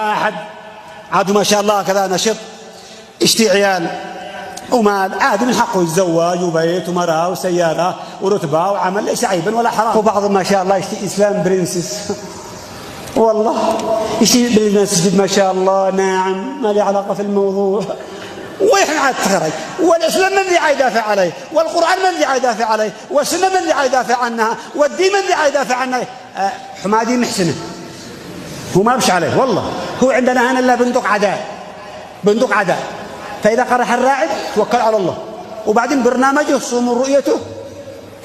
واحد عاد ما شاء الله كذا نشط، اشتي عيال ومال، عادي من حقه يتزوج وبيت ومرأة وسيارة ورتبة وعمل، ليس عيبا ولا حرام. وبعض ما شاء الله يشتي إسلام برنسس، والله يشتي برنسس ما شاء الله، ناعم، ما لي علاقة في الموضوع. وإحنا عاد تخرج، والإسلام من اللي عيدافع عليه، والقرآن من اللي عيدافع عليه، والسنة من اللي عيدافع عنها، والدين من اللي عيدافع عنها. حمادي محسنه هو ما بش عليه والله، هو عندنا هنا إلا بندق عداء، بندق عداء. فإذا قرح الراعد توكل على الله، وبعدين برنامجه صوموا رؤيته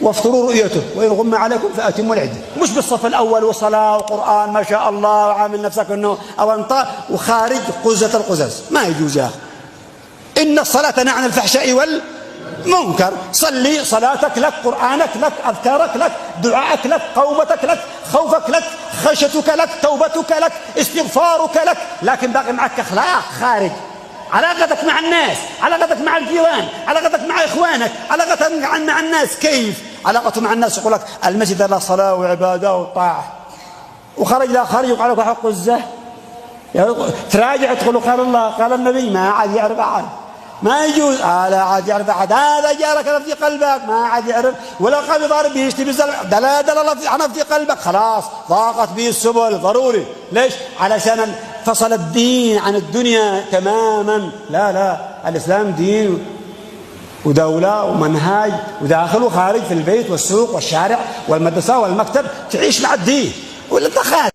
وافطروا رؤيته، وإن غم عليكم فأتموا العدة. مش بالصف الأول وصلاة وقرآن ما شاء الله وعامل نفسك أنه أونطة وخارج قزة القزاز، ما يجوز يا أخي. إن الصلاة تنهى عن الفحشاء والمنكر. صلي صلاتك لك، قرآنك لك، أذكارك لك، دعائك لك، قومتك لك، خوفك لك، خشيتك لك، توبتك لك، استغفارك لك، لكن باقي معك أخلاق خارج. علاقتك مع الناس، علاقتك مع الجيران، علاقتك مع إخوانك، علاقتك مع الناس كيف؟ علاقته مع الناس يقول لك المسجد له صلاة وعبادة وطاعة، وخرج لا خرج وقال لك حق الزه، تراجع تقول قال الله قال النبي، ما عاد يعرف أحد، ما يجوز. لا عاد يعرف أحد، هذا جارك في قلبك ما عاد يعرف، ولا قام ضارب به يشتي بالزلمة دلال الله في قلبك، خلاص ضاقت به السبل ضروري. ليش؟ علشان فصل الدين عن الدنيا تماما. لا الإسلام دين ودولة ومنهاج، وداخل وخارج في البيت والسوق والشارع والمدرسة والمكتب تعيش مع الدين، ولا تخاف.